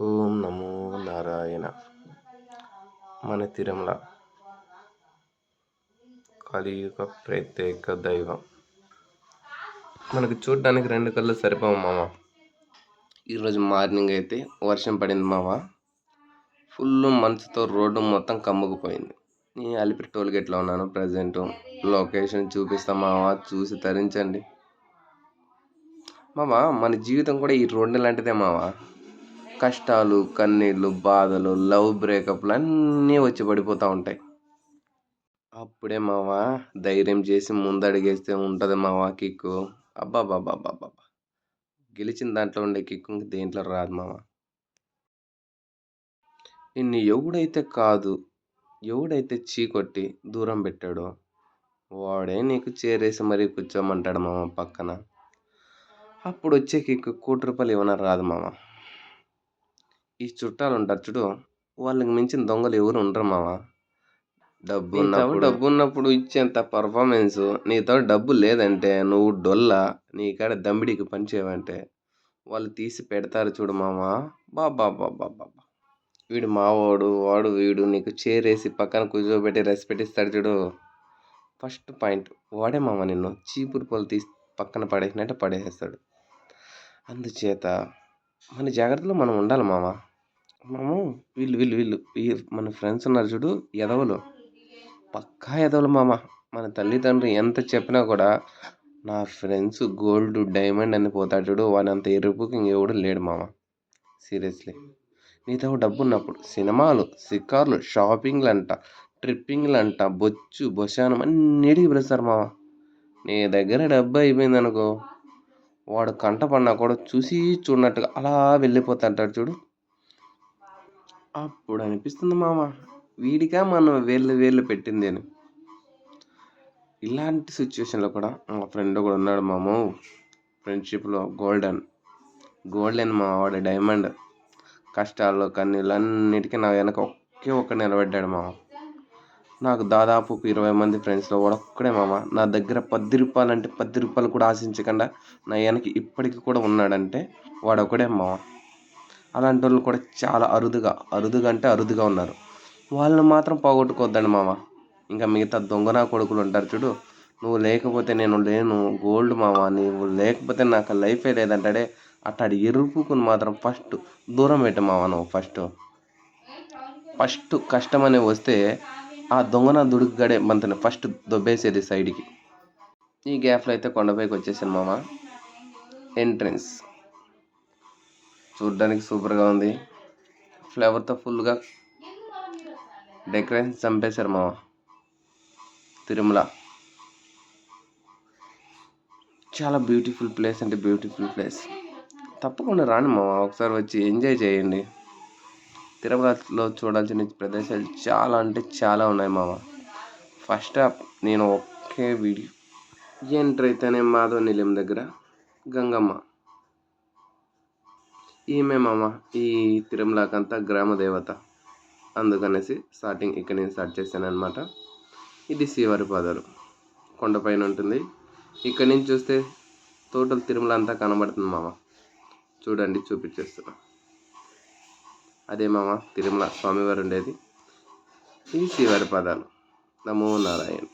ఓం నమో నారాయణ. మన తిరుమల కలియుగ ప్రత్యేక దైవం. మనకు చూడడానికి 2 కళ్ళు సరిపోవు మామ. ఈరోజు మార్నింగ్ అయితే వర్షం పడింది మామ. ఫుల్ మంచుతో రోడ్డు మొత్తం కమ్ముకుపోయింది. నేను అలిపిరి టోల్గేట్లో ఉన్నాను ప్రజెంట్. లొకేషన్ చూపిస్తాం మామ, చూసి తరించండి మామ. మన జీవితం కూడా ఈ రోడ్డు లాంటిదే మామ. కష్టాలు, కన్నీళ్ళు, బాధలు, లవ్ బ్రేకప్లు అన్నీ వచ్చి పడిపోతూ ఉంటాయి. అప్పుడే మావా ధైర్యం చేసి ముందడుగేస్తే ఉంటుంది మావా కిక్కు. అబ్బాబ్బాబ్బాబ్బా, గెలిచిన దాంట్లో ఉండే కిక్కు దేంట్లో రాదు మావా. నిన్ను ఎవడైతే చీకొట్టి దూరం పెట్టాడో వాడే నీకు చేరేసి మరీ కూర్చోమంటాడు మామ పక్కన. అప్పుడు వచ్చే కిక్కు ₹1 ఇవ్వన రాదు మామ. ఈ చుట్టాలు ఉంటారు చూడు, వాళ్ళకి మించిన దొంగలు ఎవరు ఉండరు మామ. డబ్బు ఉన్నప్పుడు ఇచ్చేంత పర్ఫార్మెన్స్, నీతో డబ్బు లేదంటే నువ్వు డొల్లా, నీ కాడ దమ్మిడికి పని చేయవంటే వాళ్ళు తీసి పెడతారు చూడు మామ. బాబా, వీడు మావాడు, వాడు వీడు నీకు చేరేసి పక్కన కూర్చోబెట్టి రెస్పెక్ట్ ఇస్తాడు చూడు. ఫస్ట్ పాయింట్ వాడే మామ నిన్ను చీపురు పొలు తీసి పక్కన పడేసినట్టు పడేసేస్తాడు. అందుచేత మన జాగ్రత్తలో మనం ఉండాలి మామ. వీళ్ళు మన ఫ్రెండ్స్ ఉన్నారు చూడు, ఎదవలు, పక్కా ఎదవలు మామ. మన తల్లిదండ్రులు ఎంత చెప్పినా కూడా నా ఫ్రెండ్స్ గోల్డ్ డైమండ్ అని పోతాడు చూడు, వాని అంత ఎరుపుకి ఇంకెవడు లేడు మామ. సీరియస్లీ, నీతో డబ్బు ఉన్నప్పుడు సినిమాలు, షికార్లు, షాపింగ్లు అంట, ట్రిప్పింగ్లు అంట, బొశానం అన్నిటికీ పిలుస్తారు మామ. నీ దగ్గర డబ్బు అయిపోయింది అనుకో, వాడు కంట పడినా కూడా చూసి చూడనట్టుగా అలా వెళ్ళిపోతాంటాడు చూడు. అప్పుడు అనిపిస్తుంది మామ, వీడిగా మనం వేళ్ళు పెట్టింది అని. ఇలాంటి సిచ్యువేషన్లో కూడా మా ఫ్రెండ్ కూడా ఉన్నాడు మామ. ఫ్రెండ్షిప్లో గోల్డెన్ మా వాడు డైమండ్. కష్టాల్లో కన్నీళ్ళు అన్నిటికీ నా వెనక ఒక్క నిలబడ్డాడు మామ. నాకు దాదాపు 20 మంది ఫ్రెండ్స్లో వాడొక్కడే మామ. నా దగ్గర ₹10 అంటే ₹10 కూడా ఆశించకుండా నా వెనక ఇప్పటికి కూడా ఉన్నాడంటే వాడొక్కడే మామ. అలాంటి వాళ్ళు కూడా చాలా అరుదుగా అంటే అరుదుగా ఉన్నారు. వాళ్ళని మాత్రం పోగొట్టుకోవద్దండి మామ. ఇంకా మిగతా దొంగనా కొడుకులు ఉంటారు చూడు, నువ్వు లేకపోతే నేను లేను, గోల్డ్ మామ, నువ్వు లేకపోతే నాకు లైఫే లేదంటాడే, అట్టాడి ఎరుపుకుని మాత్రం ఫస్ట్ దూరం పెట్టు మామ. నువ్వు ఫస్ట్ కష్టం అనే వస్తే ఆ దొంగన దుడుకుగాడే మంతని ఫస్ట్ దొబ్బేసేది సైడ్కి. ఈ గ్యాప్లో అయితే కొండపైకి వచ్చేసాను మామ. ఎంట్రన్స్ చూడ్డానికి సూపర్గా ఉంది. ఫ్లేవర్తో ఫుల్గా డెకరేషన్ చంపేశారు మామ. తిరుమల చాలా బ్యూటిఫుల్ ప్లేస్, అంటే బ్యూటిఫుల్ ప్లేస్. తప్పకుండా రాండి మామ, ఒకసారి వచ్చి ఎంజాయ్ చేయండి. తిరుమలలో చూడాల్సిన ప్రదేశాలు చాలా అంటే చాలా ఉన్నాయి మామ. ఫస్ట్ నేను ఒకే వీడియో ఎంటర్ అయితేనే మాధవ నిలయం దగ్గర గంగమ్మ, ఈమె మామ ఈ తిరుమలకంతా గ్రామ దేవత. అందుకనేసి స్టార్టింగ్ ఇక్కడ నేను స్టార్ట్ చేశాను అనమాట. ఇది శ్రీవారి పాదాలు, కొండపైన ఉంటుంది. ఇక్కడ నుంచి చూస్తే టోటల్ తిరుమల అంతా కనబడుతుంది మామ. చూడండి, చూపించేస్తున్నా. అదే మామ తిరుమల స్వామివారు ఉండేది. ఇది శ్రీవారి పాదాలు. నమో నారాయణ.